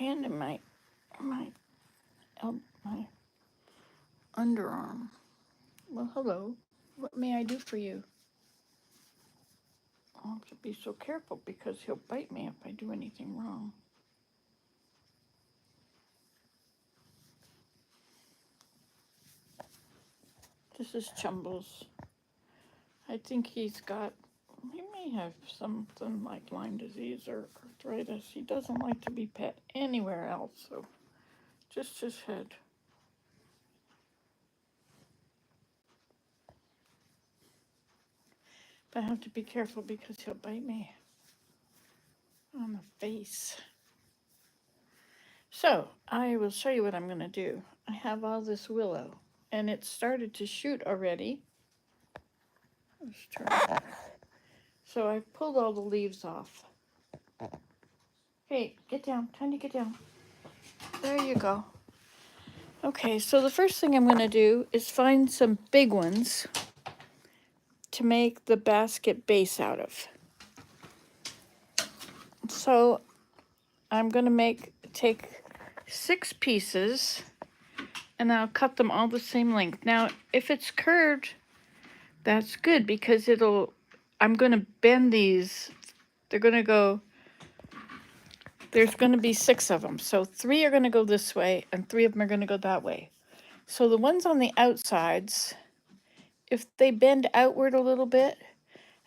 hand in my my underarm. Well, hello. What may I do for you? I'll have to be so careful because he'll bite me if I do anything wrong. This is Chumbles. I think he may have something like Lyme disease or arthritis. He doesn't like to be pet anywhere else, so just his head. But I have to be careful because he'll bite me on the face. So I will show you what I'm going to do. I have all this willow, and it started to shoot already. Let's try. So I pulled all the leaves off. Hey, get down. Time to get down. There you go. Okay, so the first thing I'm going to do is find some big ones to make the basket base out of. So I'm going to take 6 pieces, and I'll cut them all the same length. Now, if it's curved, that's good because I'm going to bend these. They're going to go, there's going to be 6 of them. So 3 are going to go this way and 3 of them are going to go that way. So the ones on the outsides, if they bend outward a little bit,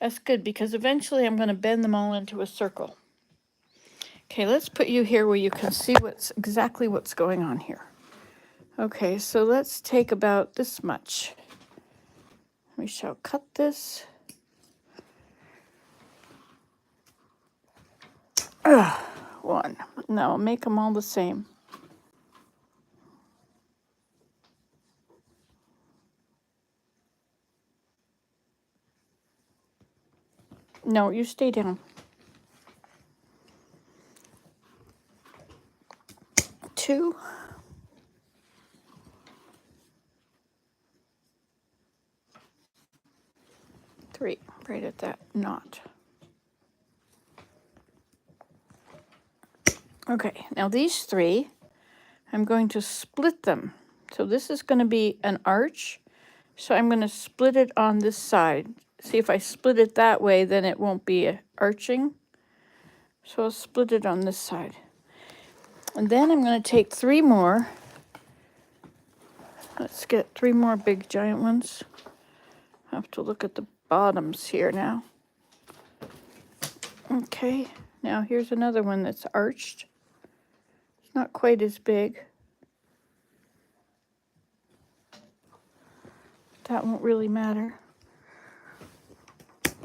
that's good because eventually I'm going to bend them all into a circle. Okay, let's put you here where you can see exactly what's going on here. Okay, so let's take about this much. We shall cut this. One. No, make them all the same. No, you stay down. 2. 3, right at that knot. Okay, now these 3, I'm going to split them. So this is going to be an arch. So I'm going to split it on this side. See, if I split it that way, then it won't be arching. So I'll split it on this side. And then I'm going to take 3 more. Let's get 3 more big giant ones. I have to look at the bottoms here now. Okay, now here's another one that's arched. It's not quite as big. That won't really matter.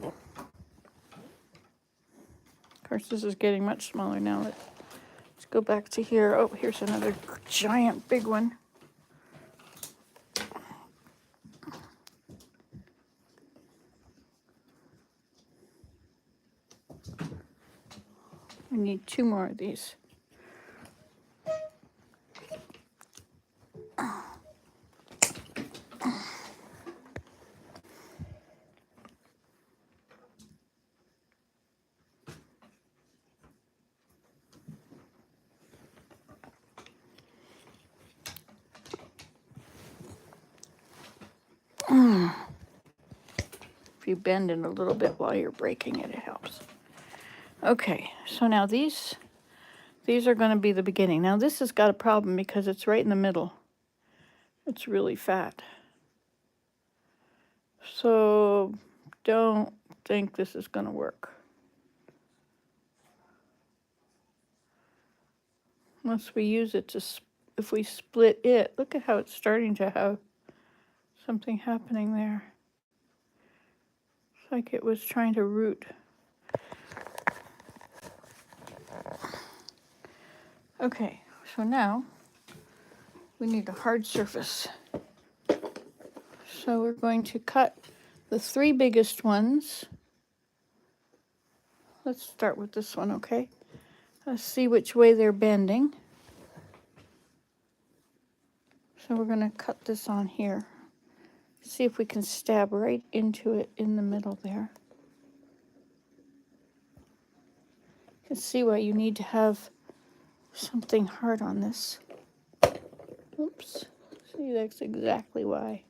Of course, this is getting much smaller now. Let's go back to here. Oh, here's another giant big one. I need 2 more of these. If you bend it a little bit while you're breaking it, it helps. Okay, so now these are going to be the beginning. Now this has got a problem because it's right in the middle. It's really fat. So don't think this is going to work. Unless we use it if we split it, look at how it's starting to have something happening there. It's like it was trying to root. Okay, so now we need a hard surface. So we're going to cut the 3 biggest ones. Let's start with this one, okay? Let's see which way they're bending. So we're going to cut this on here. See if we can stab right into it in the middle there. You can see why you need to have something hard on this. Oops. See, that's exactly why.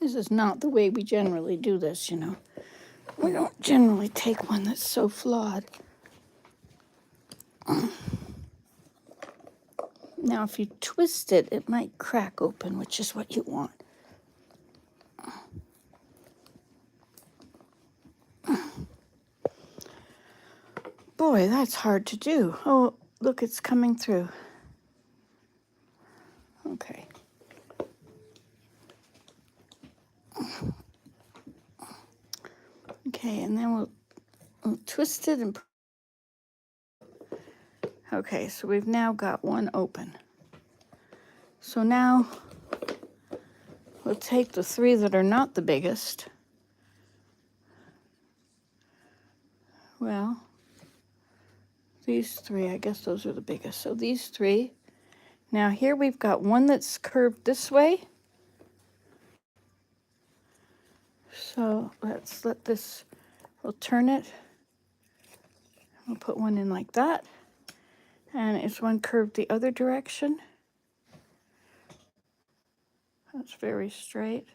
This is not the way we generally do this, you know. We don't generally take one that's so flawed. Now, if you twist it, it might crack open, which is what you want. Boy, that's hard to do. Oh, look, it's coming through. Okay. Okay, and then we'll twist it and... Okay, so we've now got one open. So now we'll take the three that are not the biggest. Well, these three, I guess those are the biggest. So these three. Now here we've got one that's curved this way. So let's let this, we'll turn it. We'll put one in like that. And it's one curved the other direction. That's very straight.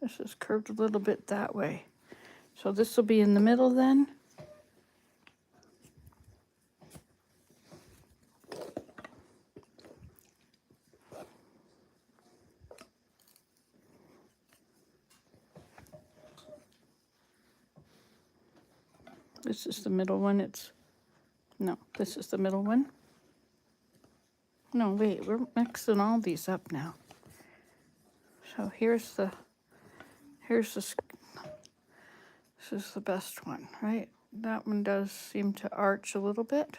This is curved a little bit that way. So this will be in the middle then. This is the middle one. No, this is the middle one. No, wait, we're mixing all these up now. So this is the best one, right? That one does seem to arch a little bit.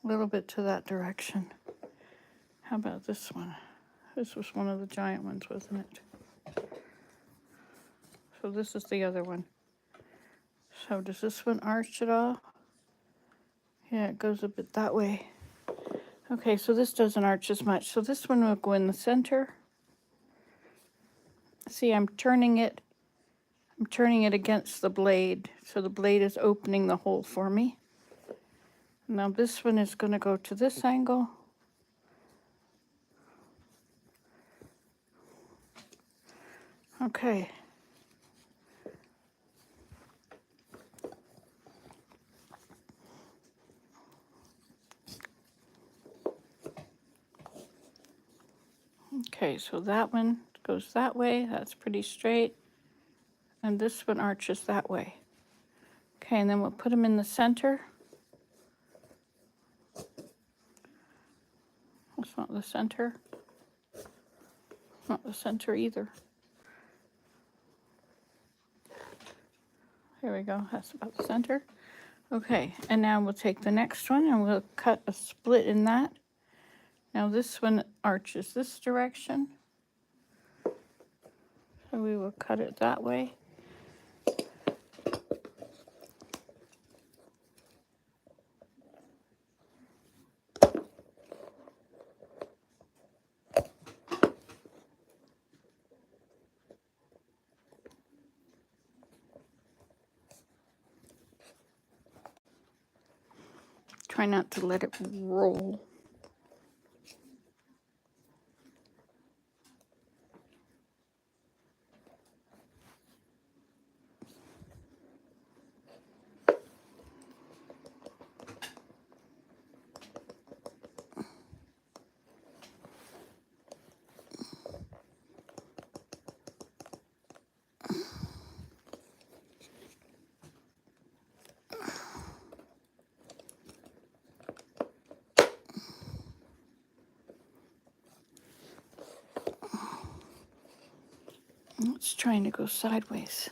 A little bit to that direction. How about this one? This was one of the giant ones, wasn't it? So this is the other one. So does this one arch at all? Yeah, it goes a bit that way. Okay, so this doesn't arch as much. So this one will go in the center. See, I'm turning it against the blade. So the blade is opening the hole for me. Now this one is going to go to this angle. Okay. Okay, so that one goes that way. That's pretty straight. And this one arches that way. Okay, and then we'll put them in the center. That's not the center. Not the center either. Here we go, that's about the center. Okay, and now we'll take the next one and we'll cut a split in that. Now this one arches this direction. So we will cut it that way. Try not to let it roll. It's trying to go sideways.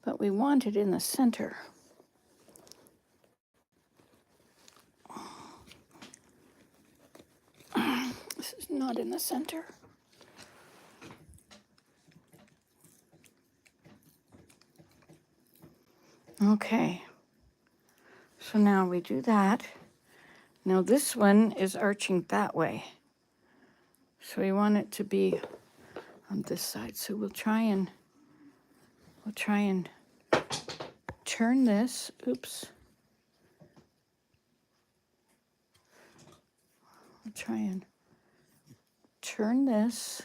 But we want it in the center. This is not in the center. Okay. So now we do that. Now this one is arching that way. So we want it to be on this side. So we'll try and turn this. Oops. We'll try and turn this.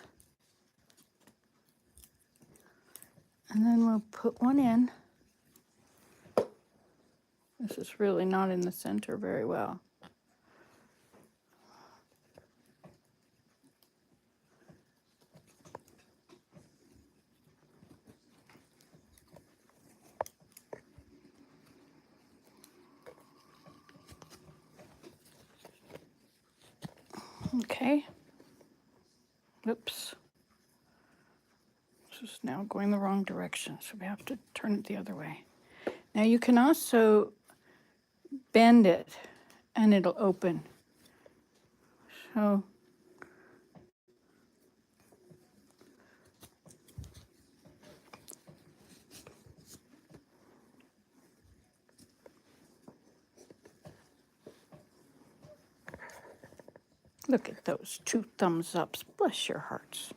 And then we'll put one in. This is really not in the center very well. Okay. Oops. This is now going the wrong direction, so we have to turn it the other way. Now you can also bend it and it'll open. So look at those 2 thumbs ups. Bless your hearts.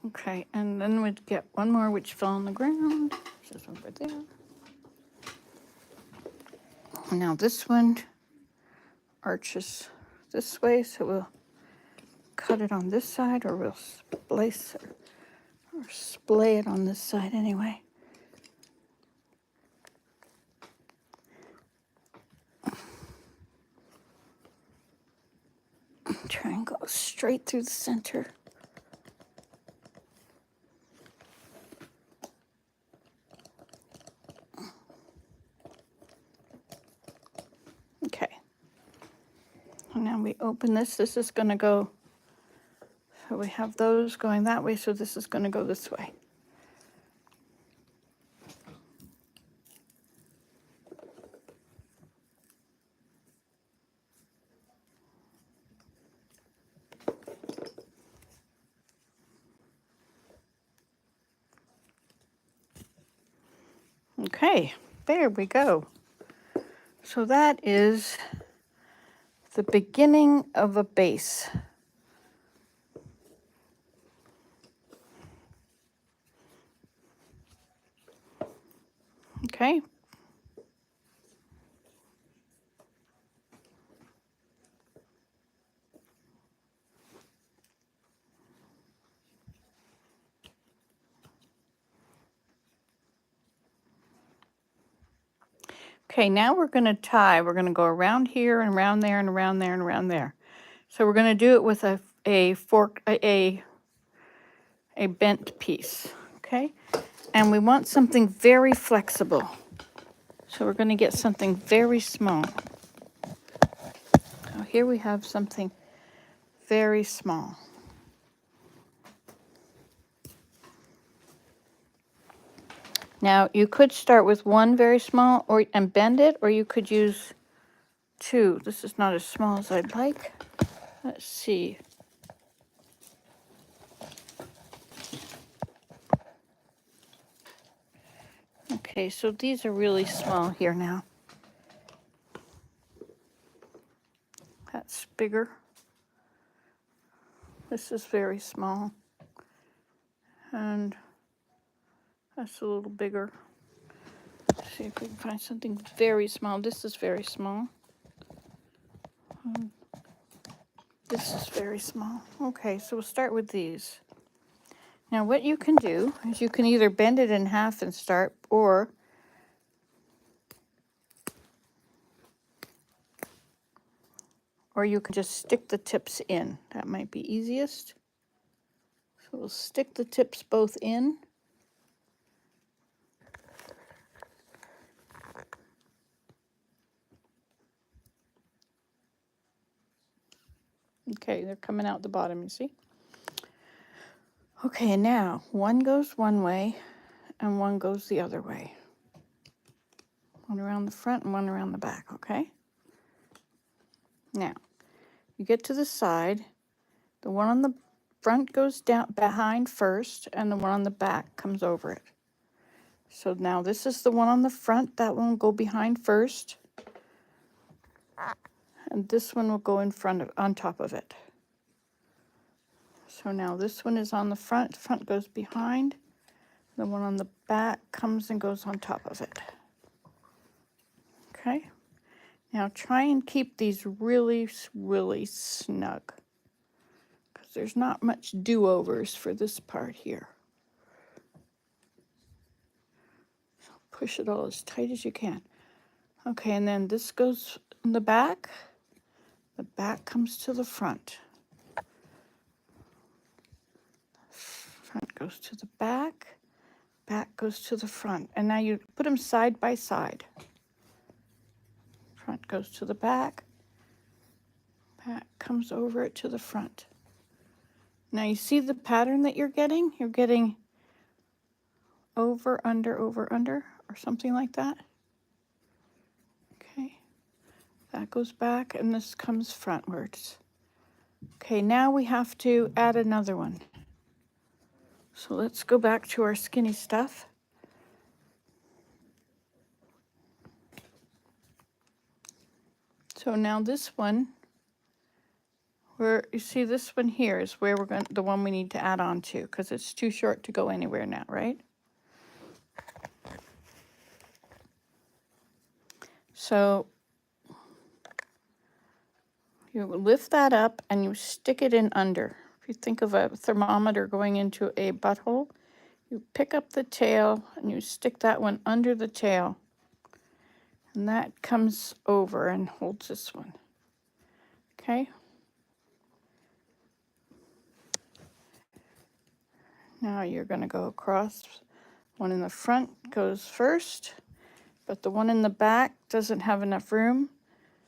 Okay, and then we'd get one more which fell on the ground. This is over there. Now this one arches this way, so we'll cut it on this side, or we'll splice it, or splay it on this side anyway. Try and go straight through the center. Okay. And now we open this. This is going to go, so we have those going that way, so this is going to go this way. Okay, there we go. So that is the beginning of a base. Okay. Okay, now we're going to tie. We're going to go around here and around there and around there and around there. So we're going to do it with a fork, a bent piece, okay? And we want something very flexible. So we're going to get something very small. So here we have something very small. Now you could start with one very small and bend it, or you could use 2. This is not as small as I'd like. Let's see. Okay, so these are really small here now. That's bigger. This is very small. And that's a little bigger. Let's see if we can find something very small. This is very small. This is very small. Okay, so we'll start with these. Now what you can do is you can either bend it in half and start, or you can just stick the tips in. That might be easiest. So we'll stick the tips both in. Okay, they're coming out the bottom, you see? Okay, now one goes one way and one goes the other way. One around the front and one around the back, okay? Now, you get to the side, the one on the front goes down behind first and the one on the back comes over it. So now this is the one on the front, that one will go behind first. And this one will go in front of, on top of it. So now this one is on the front goes behind. The one on the back comes and goes on top of it. Okay, now try and keep these really, really snug, because there's not much do-overs for this part here. So push it all as tight as you can. Okay, and then this goes in the back comes to the front. Front goes to the back goes to the front, and now you put them side by side. Front goes to the back comes over it to the front. Now you see the pattern that you're getting? You're getting over, under, or something like that. Okay, that goes back and this comes frontwards. Okay, now we have to add another one. So let's go back to our skinny stuff. So now this one, where you see this one here is where we're going, the one we need to add on to, because it's too short to go anywhere now, right? So you lift that up and you stick it in under. If you think of a thermometer going into a butthole, you pick up the tail and you stick that one under the tail. And that comes over and holds this one. Okay? Now you're going to go across. One in the front goes first, but the one in the back doesn't have enough room.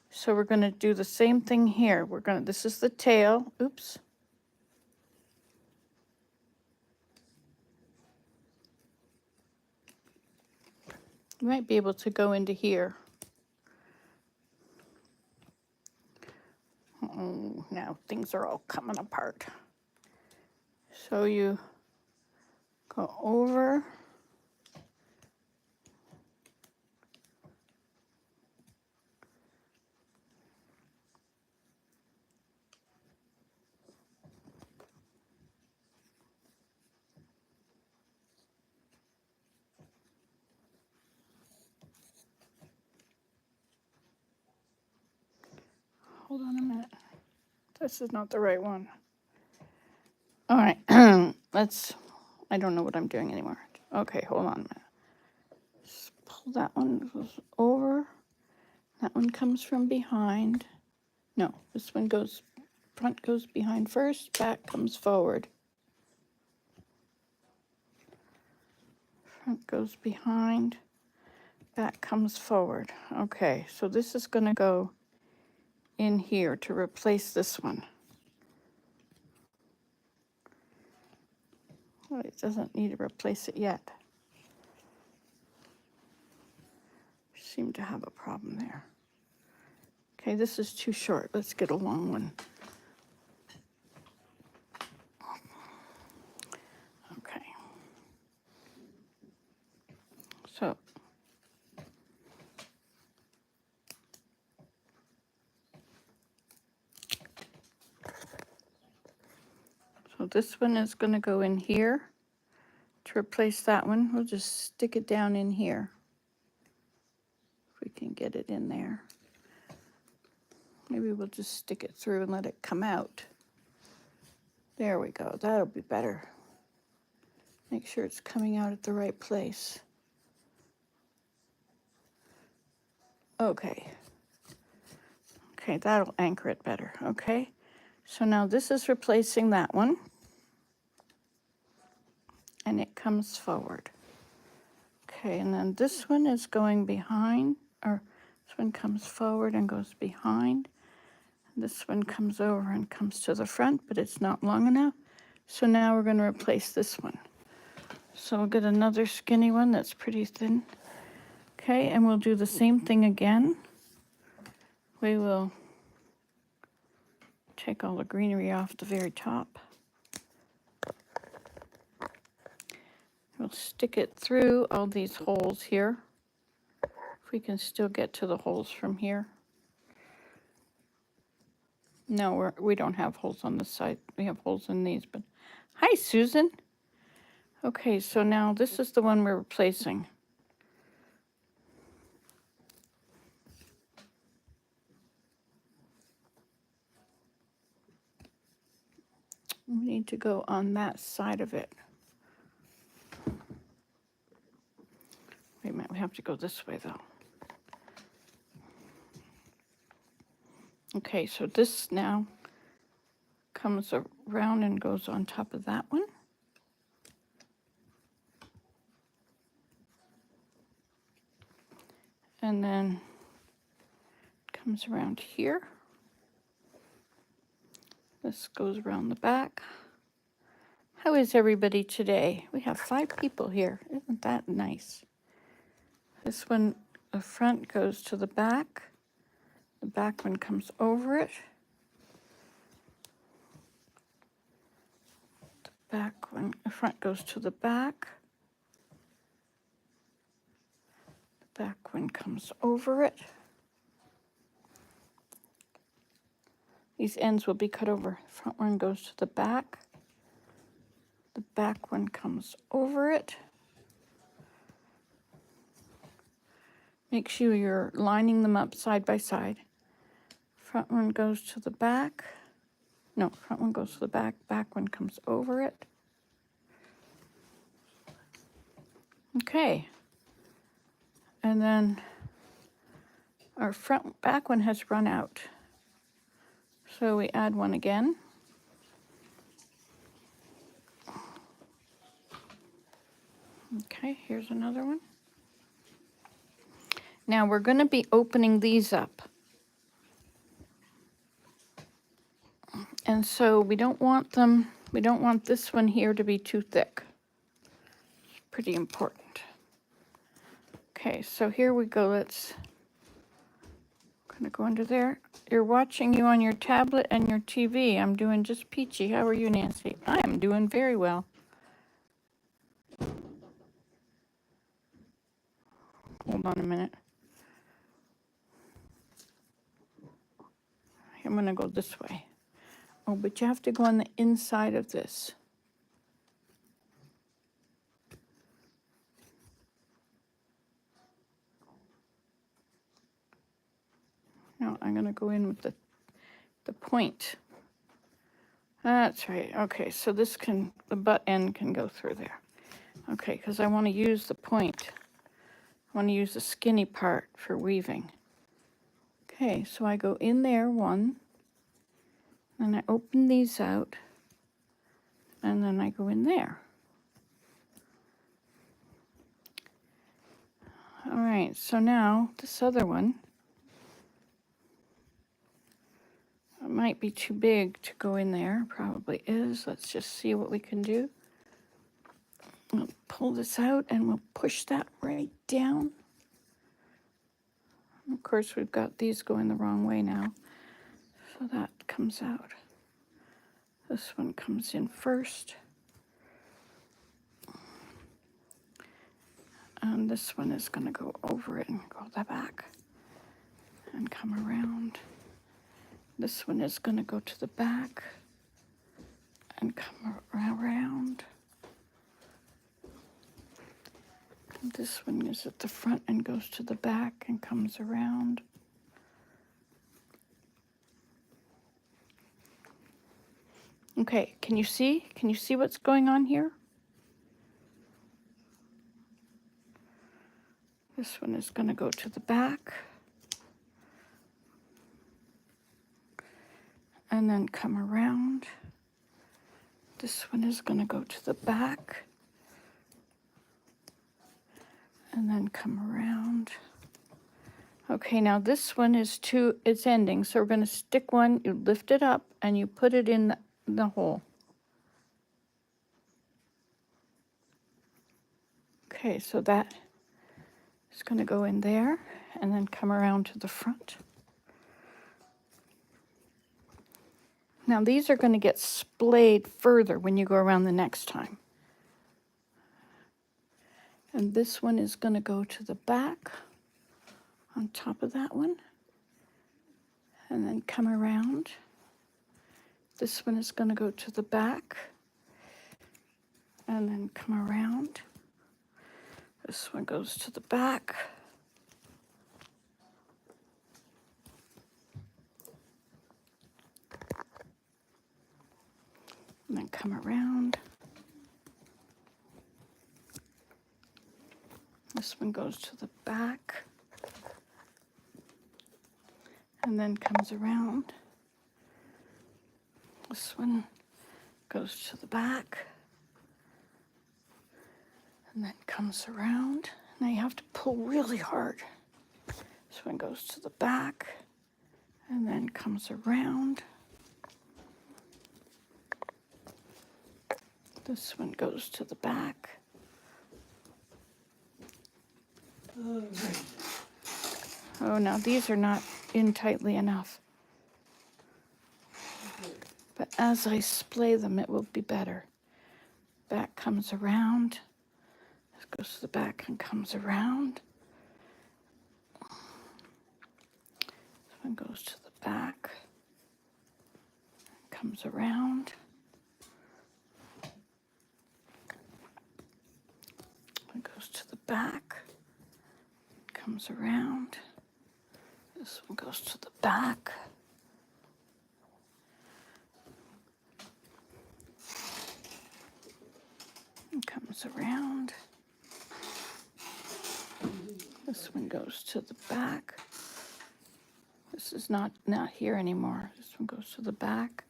So we're going to do the same thing here. This is the tail. Oops. You might be able to go into here. Oh, now things are all coming apart. So you go over. Hold on a minute. This is not the right one. All right, I don't know what I'm doing anymore. Okay, hold on a minute. Just pull that one goes over. That one comes from behind. No, this one goes, front goes behind first, back comes forward. Front goes behind, back comes forward. Okay, so this is going to go in here to replace this one. Well, it doesn't need to replace it yet. Seem to have a problem there. Okay, this is too short. Let's get a long one. Okay. So this one is going to go in here to replace that one. We'll just stick it down in here. If we can get it in there. Maybe we'll just stick it through and let it come out. There we go. That'll be better. Make sure it's coming out at the right place. Okay. Okay, that'll anchor it better. Okay. So now this is replacing that one. And it comes forward. Okay, and then this one is going behind, or this one comes forward and goes behind. This one comes over and comes to the front, but it's not long enough. So now we're going to replace this one. So we'll get another skinny one that's pretty thin. Okay, and we'll do the same thing again. We will take all the greenery off the very top. We'll stick it through all these holes here. If we can still get to the holes from here. No, we don't have holes on this side. We have holes in these, but hi, Susan. Okay, so now this is the one we're replacing. We need to go on that side of it. Wait a minute, we have to go this way though. Okay, so this now comes around and goes on top of that one. And then comes around here. This goes around the back. How is everybody today? We have 5 people here. Isn't that nice? This one, the front goes to the back. The back one comes over it. The back one, the front goes to the back. The back one comes over it. These ends will be cut over. The front one goes to the back. The back one comes over it. Make sure you're lining them up side by side. Front one goes to the back. No, front one goes to the back. Back one comes over it. Okay. And then our back one has run out. So we add one again. Okay, here's another one. Now we're going to be opening these up. And so we don't want this one here to be too thick. It's pretty important. Okay, so here we go. Let's going to go under there. You're watching you on your tablet and your TV. I'm doing just peachy. How are you, Nancy? I am doing very well. Hold on a minute. I'm going to go this way. Oh, but you have to go on the inside of this. No, I'm going to go in with the point. That's right. Okay, so this the butt end can go through there. Okay, because I want to use the point. I want to use the skinny part for weaving. Okay, so I go in there one, and I open these out, and then I go in there. All right, so now this other one, it might be too big to go in there, probably is. Let's just see what we can do. We'll pull this out and we'll push that right down. Of course, we've got these going the wrong way now, so that comes out. This one comes in first. And this one is going to go over it and go the back and come around. This one is going to go to the back and come around. And this one is at the front and goes to the back and comes around. Okay, can you see? Can you see what's going on here? This one is going to go to the back and then come around. This one is going to go to the back and then come around. Okay, now this one is it's ending. So we're going to stick one, you lift it up and you put it in the hole. Okay, so that is going to go in there and then come around to the front. Now these are going to get splayed further when you go around the next time. And this one is going to go to the back on top of that one and then come around. This one is going to go to the back and then come around. This one goes to the back. And then come around. This one goes to the back and then comes around. This one goes to the back and then comes around. Now you have to pull really hard. This one goes to the back and then comes around. This one goes to the back. Oh, now these are not in tightly enough. But as I splay them, it will be better. Back comes around. This goes to the back and comes around. This one goes to the back, comes around. It goes to the back, comes around. This one goes to the back. And comes around. This one goes to the back. This is not here anymore. This one goes to the back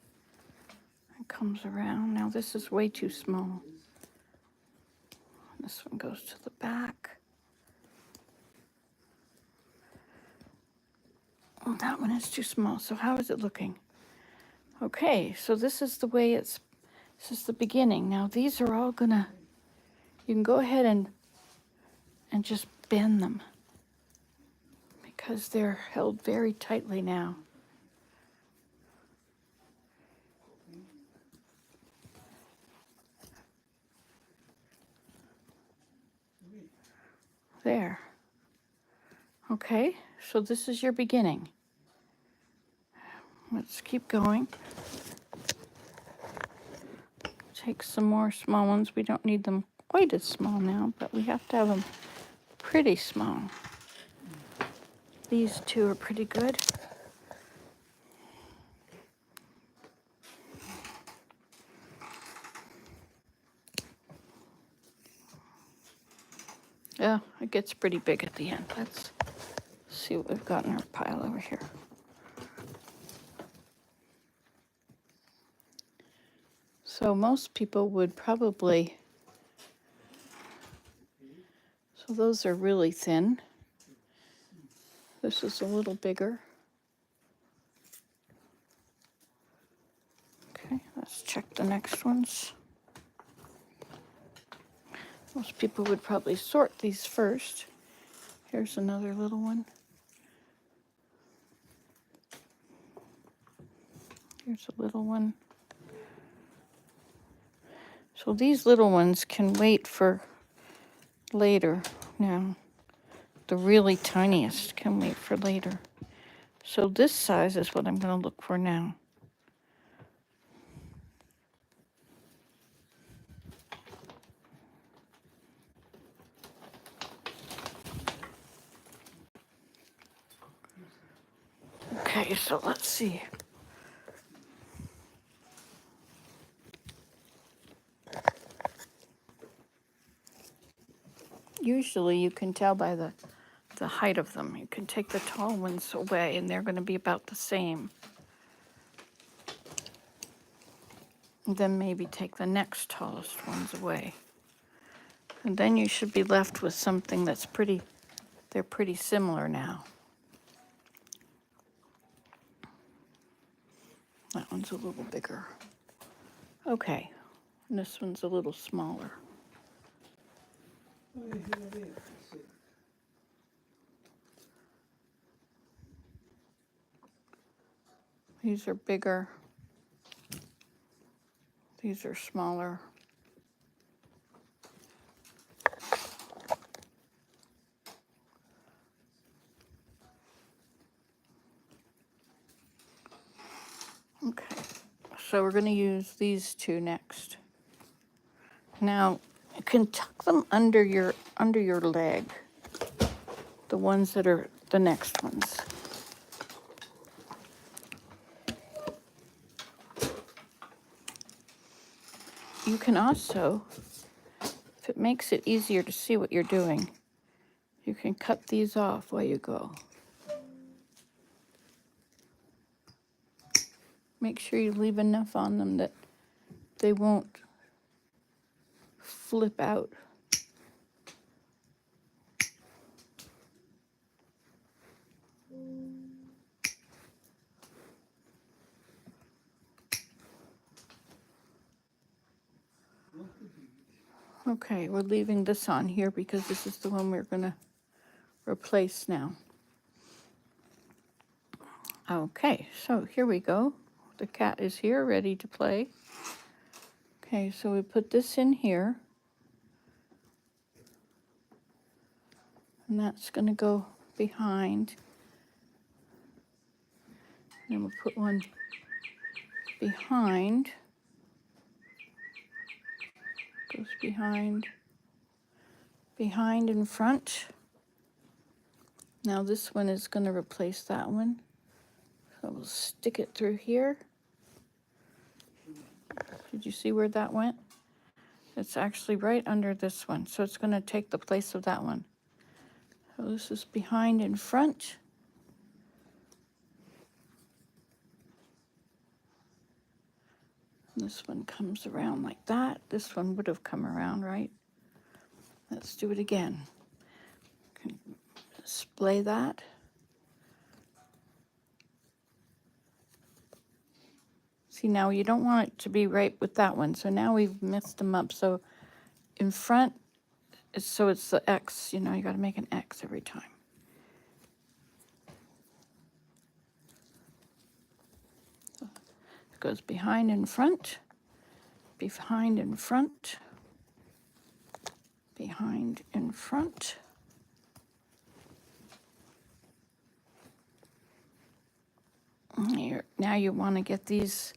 and comes around. Now this is way too small. This one goes to the back. Oh, that one is too small. So how is it looking? Okay, so this is the way this is the beginning. Now these are all gonna, you can go ahead and just bend them because they're held very tightly now. There. Okay, so this is your beginning. Let's keep going. Take some more small ones. We don't need them quite as small now, but we have to have them pretty small. These two are pretty good. Yeah, it gets pretty big at the end. Let's see what we've got in our pile over here. So most people would probably, so those are really thin. This is a little bigger. Okay, let's check the next ones. Most people would probably sort these first. Here's another little one. Here's a little one. So these little ones can wait for later now. The really tiniest can wait for later. So this size is what I'm going to look for now. Okay, so let's see. Usually you can tell by the height of them. You can take the tall ones away and they're going to be about the same. And then maybe take the next tallest ones away. And then you should be left with something that's they're pretty similar now. That one's a little bigger. Okay, and this one's a little smaller. These are bigger. These are smaller. Okay, so we're going to use these two next. Now, you can tuck them under your leg, the ones that are the next ones. You can also, if it makes it easier to see what you're doing, you can cut these off while you go. Make sure you leave enough on them that they won't flip out. Okay, we're leaving this on here because this is the one we're going to replace now. Okay, so here we go. The cat is here, ready to play. Okay, so we put this in here. And that's going to go behind. And we'll put one behind. Goes behind, behind and front. Now this one is going to replace that one. So we'll stick it through here. Did you see where that went? It's actually right under this one. So it's going to take the place of that one. So this is behind and front. This one comes around like that. This one would have come around, right? Let's do it again. Display that. See, now you don't want it to be right with that one. So now we've messed them up. So in front, so it's the X, you know, you got to make an X every time. So it goes behind and front, behind and front, behind and front. Here, now you want to get these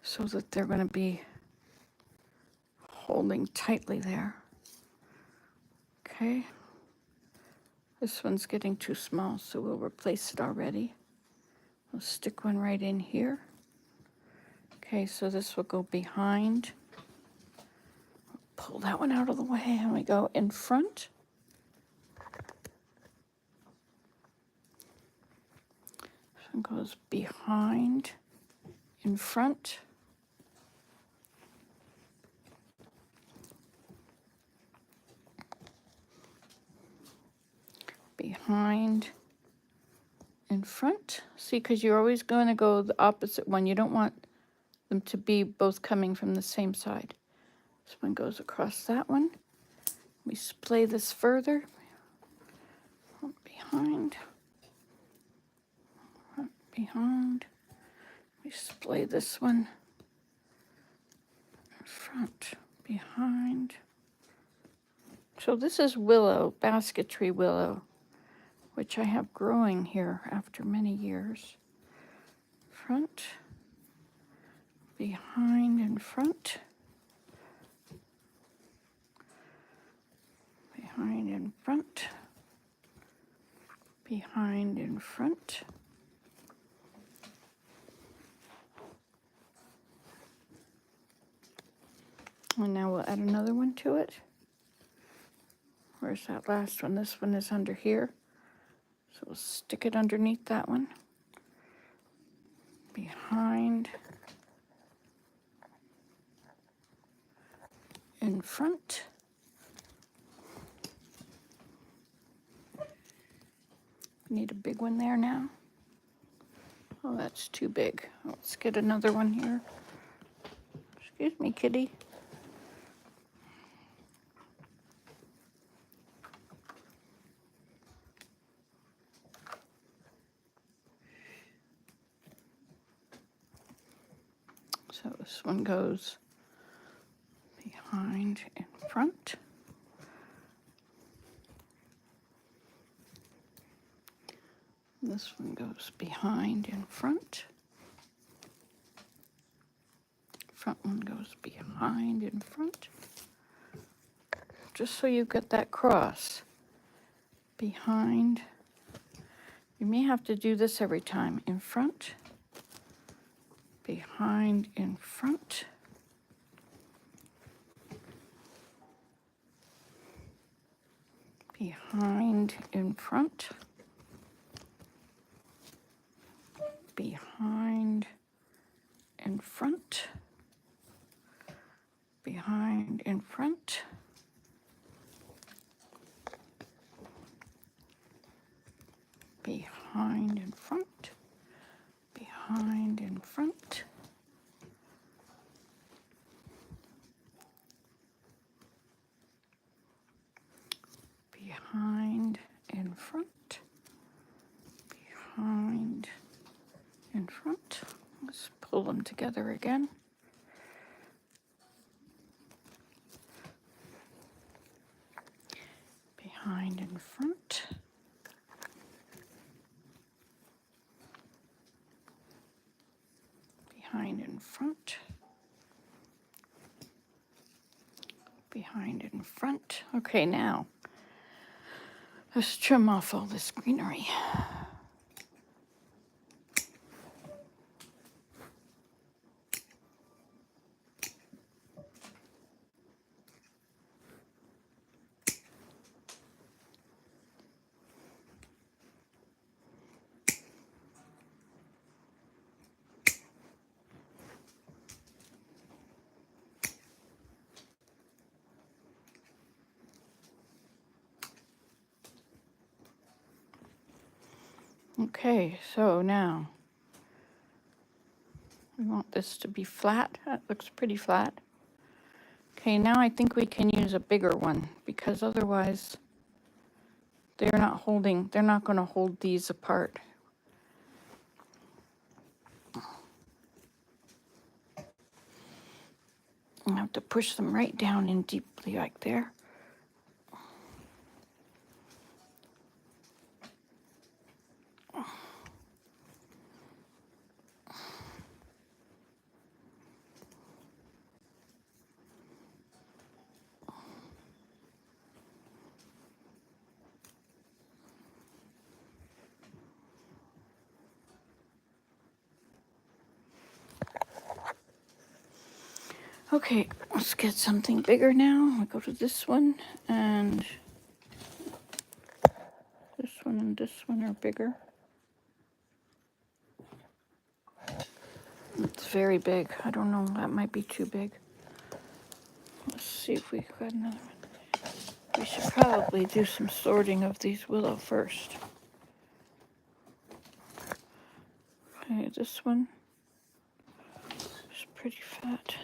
so that they're going to be holding tightly there. Okay. This one's getting too small, so we'll replace it already. We'll stick one right in here. Okay, so this will go behind. Pull that one out of the way, and we go in front. This one goes behind, in front. Behind, in front. See, because you're always going to go the opposite one. You don't want them to be both coming from the same side. This one goes across that one. We splay this further. Behind, behind. We splay this one. Front, behind. So this is willow, basketry willow, which I have growing here after many years. Front, behind and front. Behind and front. Behind and front. And now we'll add another one to it. Where's that last one? This one is under here. So we'll stick it underneath that one. Behind. In front. Need a big one there now. Oh, that's too big. Let's get another one here. Excuse me, kitty. So this one goes behind in front. This one goes behind in front. Front one goes behind in front. Just so you get that cross. Behind. You may have to do this every time. In front. Behind in front. Behind in front. Behind in front. Behind in front. Behind in front. Behind in front. Behind in front. Behind in front. Let's pull them together again. Behind in front. Behind in front. Behind in front. Okay, now let's trim off all this greenery. Okay, so now we want this to be flat. That looks pretty flat. Okay, now I think we can use a bigger one because otherwise they're not going to hold these apart. I have to push them right down in deeply like there. Okay, let's get something bigger now. I'll go to this one, and this one and this one are bigger. It's very big. I don't know, that might be too big. Let's see if we got another one. We should probably do some sorting of these willow first. Okay, this one is pretty fat.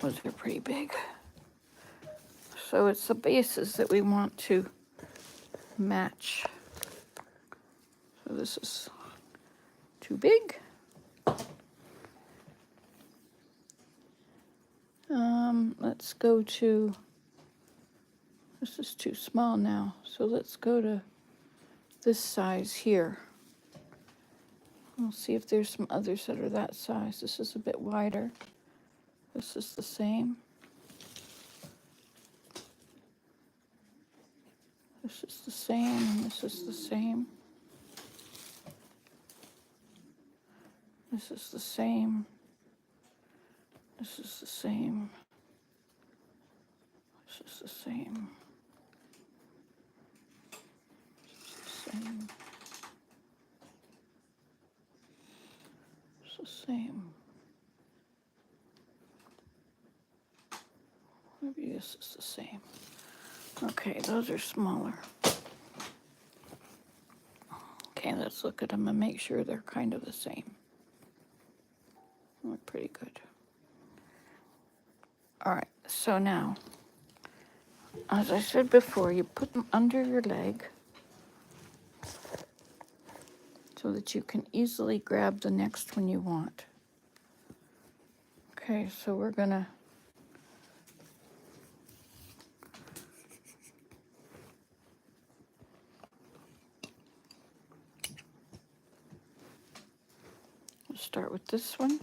Those are pretty big. So it's the bases that we want to match. So this is too big. Let's go to, this is too small now. So let's go to this size here. We'll see if there's some others that are that size. This is a bit wider. This is the same. This is the same, and this is the same. This is the same. This is the same. This is the same. Same. the same. Maybe this is the same. Okay, those are smaller. Okay, let's look at them and make sure they're kind of the same. Look pretty good. All right, so now, as I said before, you put them under your leg so that you can easily grab the next one you want. Okay, so we're gonna start with this one,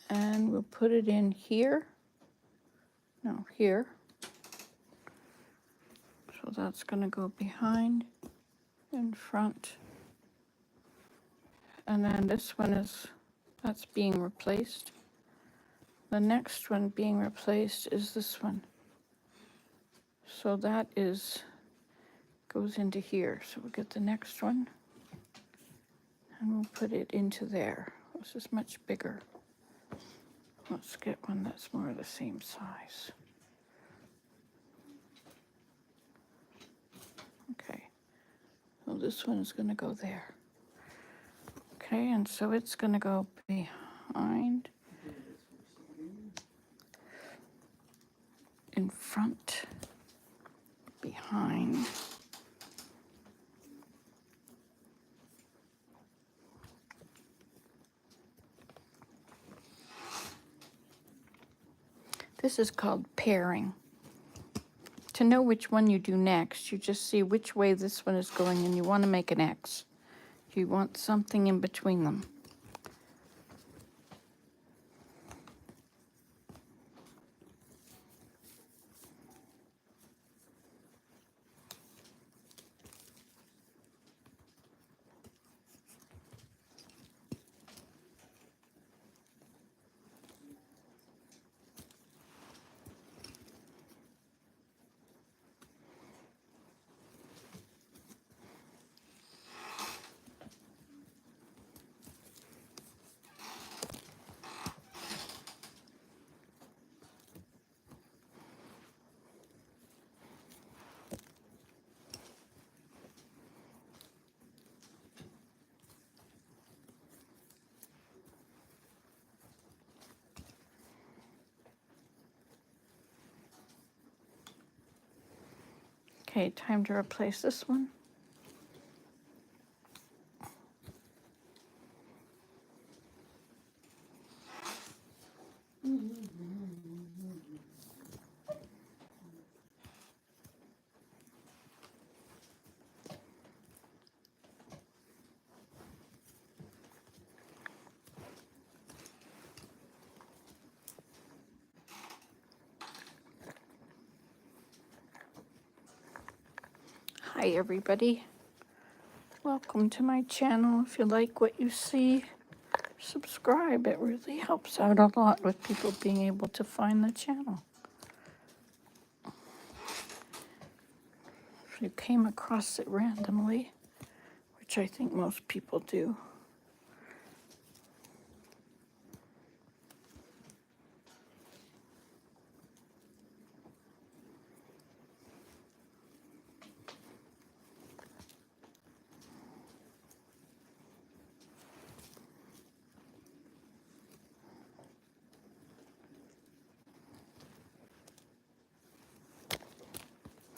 and we'll put it in here. No, here. So that's gonna go behind, in front. And then this one that's being replaced. The next one being replaced is this one. So that goes into here. So we'll get the next one and we'll put it into there. This is much bigger. Let's get one that's more the same size. Okay, so this one is gonna go there. Okay, and so it's gonna go behind, in front, behind. This is called pairing. To know which one you do next, you just see which way this one is going and you want to make an X. You want something in between them. Okay, time to replace this one. Hi everybody, welcome to my channel. If you like what you see, subscribe. It really helps out a lot with people being able to find the channel. If you came across it randomly, which I think most people do.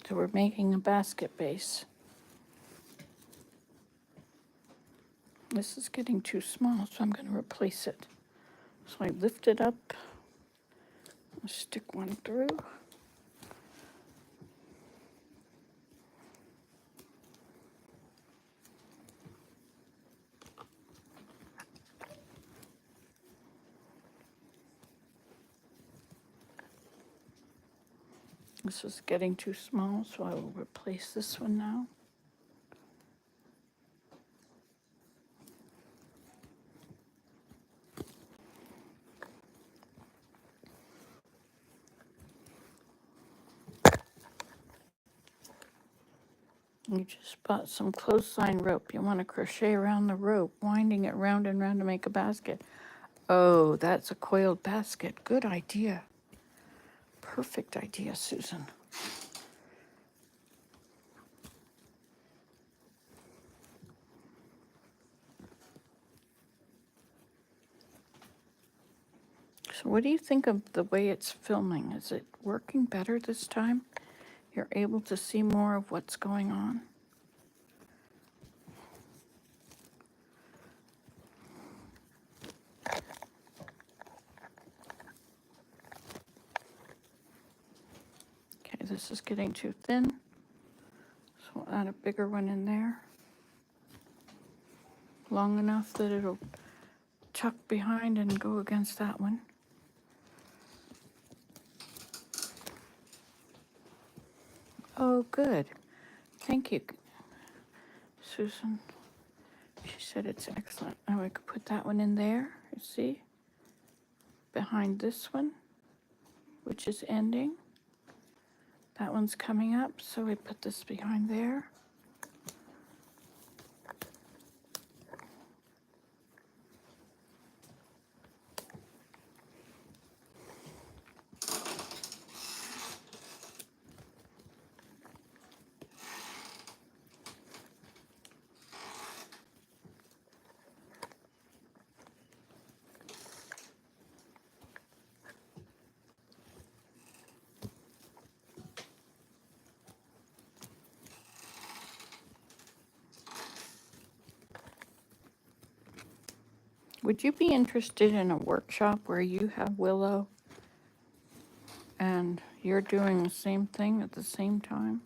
So we're making a basket base. This is getting too small, so I'm going to replace it. So I lift it up, I'll stick one through. This is getting too small, so I will replace this one now. You just bought some clothesline rope. You want to crochet around the rope, winding it round and round to make a basket. Oh, that's a coiled basket. Good idea. Perfect idea, Susan. So what do you think of the way it's filming? Is it working better this time? You're able to see more of what's going on? Okay, this is getting too thin. So we'll add a bigger one in there. Long enough that it'll tuck behind and go against that one. Oh, good. Thank you, Susan. She said it's excellent. Now we could put that one in there, you see? Behind this one, which is ending. That one's coming up, so we put this behind there. Would you be interested in a workshop where you have Willow and you're doing the same thing at the same time?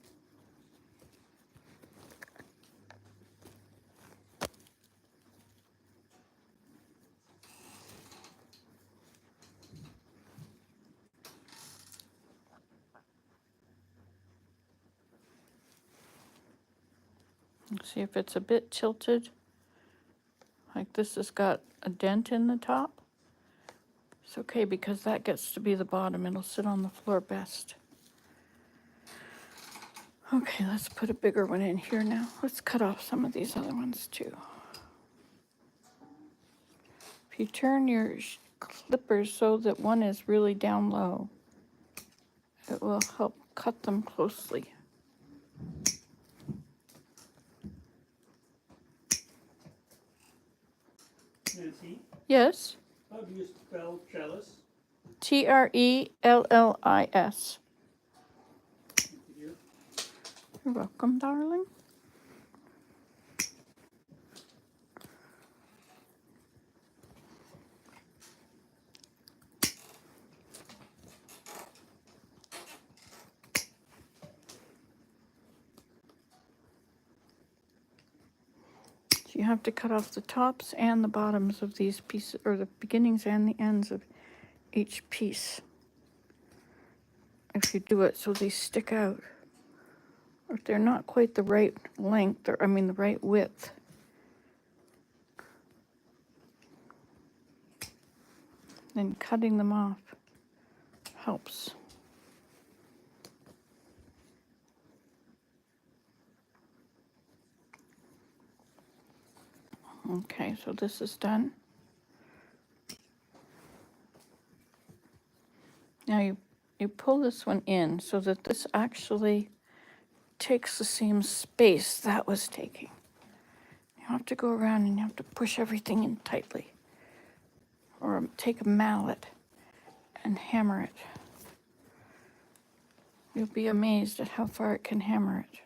See if it's a bit tilted, like this has got a dent in the top. It's okay because that gets to be the bottom. It'll sit on the floor best. Okay, let's put a bigger one in here now. Let's cut off some of these other ones too. If you turn your clippers so that one is really down low, it will help cut them closely. Nancy, Yes? how do you spell trellis? Trellis. Thank you. You're welcome, darling. So you have to cut off the tops and the bottoms of these pieces, or the beginnings and the ends of each piece. If you do it so they stick out. Or if they're not quite the right length, or the right width. Then cutting them off helps. Okay, so this is done. Now you pull this one in so that this actually takes the same space that was taking. You have to go around and you have to push everything in tightly. Or take a mallet and hammer it. You'll be amazed at how far it can hammer it.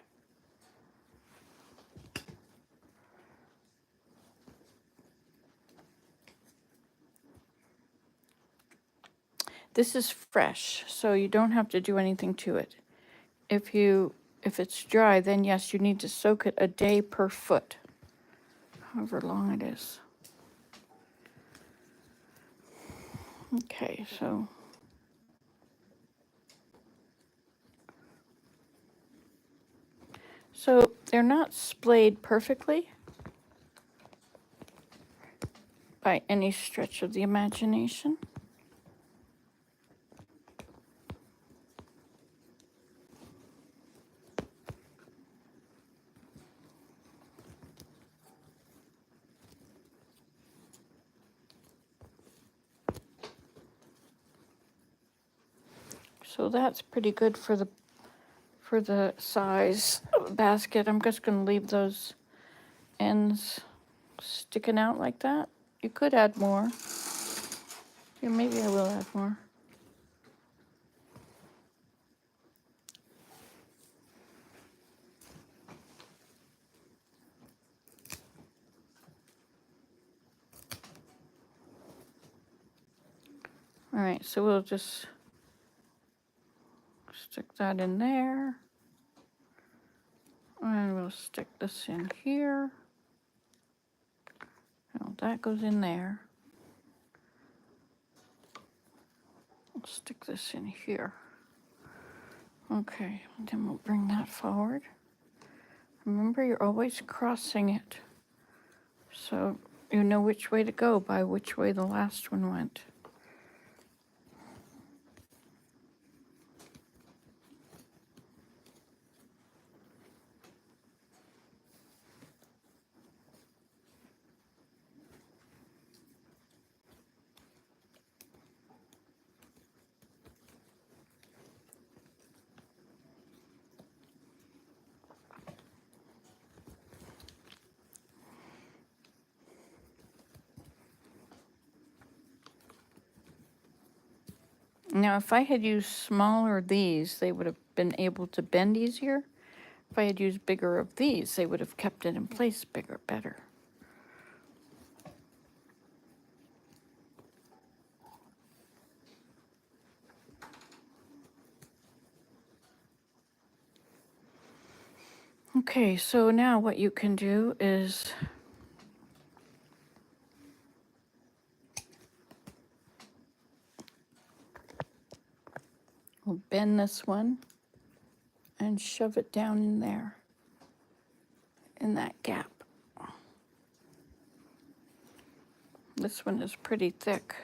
This is fresh, so you don't have to do anything to it. If it's dry, then yes, you need to soak it a day per foot, however long it is. Okay, so they're not splayed perfectly by any stretch of the imagination. So that's pretty good for the size of the basket. I'm just gonna leave those ends sticking out like that. You could add more. Yeah, maybe I will add more. All right, so we'll just stick that in there. And we'll stick this in here. Oh, that goes in there. I'll stick this in here. Okay, then we'll bring that forward. Remember, you're always crossing it, so you know which way to go by which way the last one went. Now, if I had used smaller of these, they would have been able to bend easier. If I had used bigger of these, they would have kept it in place better. Okay, so now what you can do is we'll bend this one and shove it down in there, in that gap. This one is pretty thick.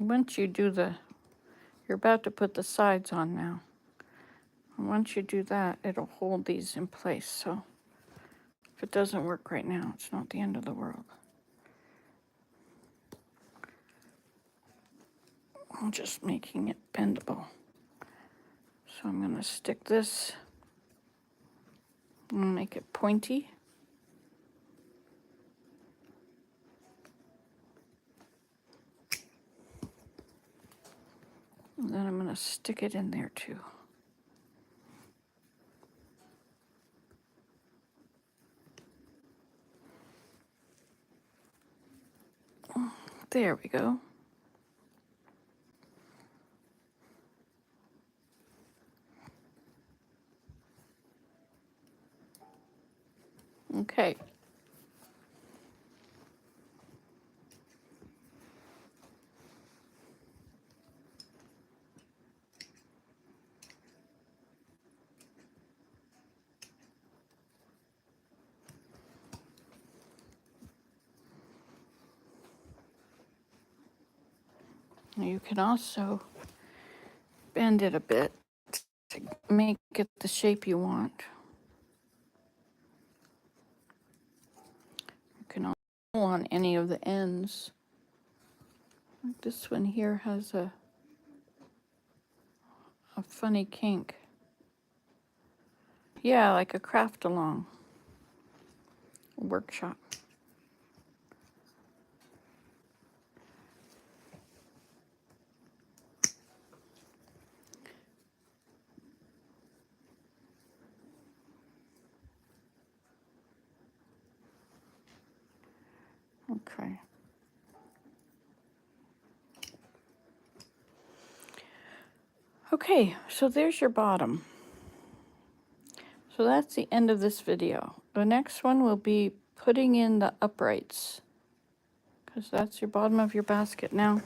Once you do you're about to put the sides on now. And once you do that, it'll hold these in place. So if it doesn't work right now, it's not the end of the world. I'm just making it bendable. So I'm going to stick this and make it pointy. And then I'm going to stick it in there too. There we go. Okay. You can also bend it a bit to make it the shape you want. You can also pull on any of the ends. Like this one here has a funny kink. Yeah, like a craft along workshop. Okay. Okay, so there's your bottom. So that's the end of this video. The next one will be putting in the uprights, because that's your bottom of your basket now.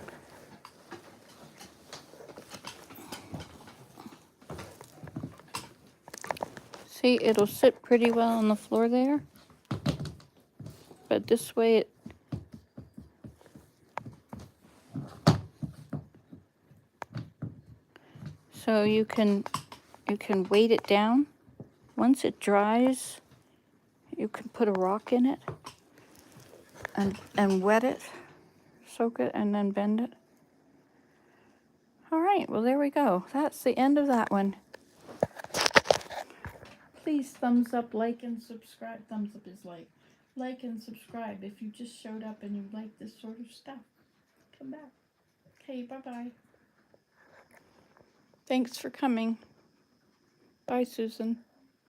See, it'll sit pretty well on the floor there, but this way it so you can weight it down. Once it dries, you can put a rock in it and wet it, soak it, and then bend it. All right, well, there we go. That's the end of that one. Please thumbs up, like, and subscribe. Thumbs up is like. Like and subscribe if you just showed up and you like this sort of stuff. Come back. Okay, bye-bye. Thanks for coming. Bye, Susan.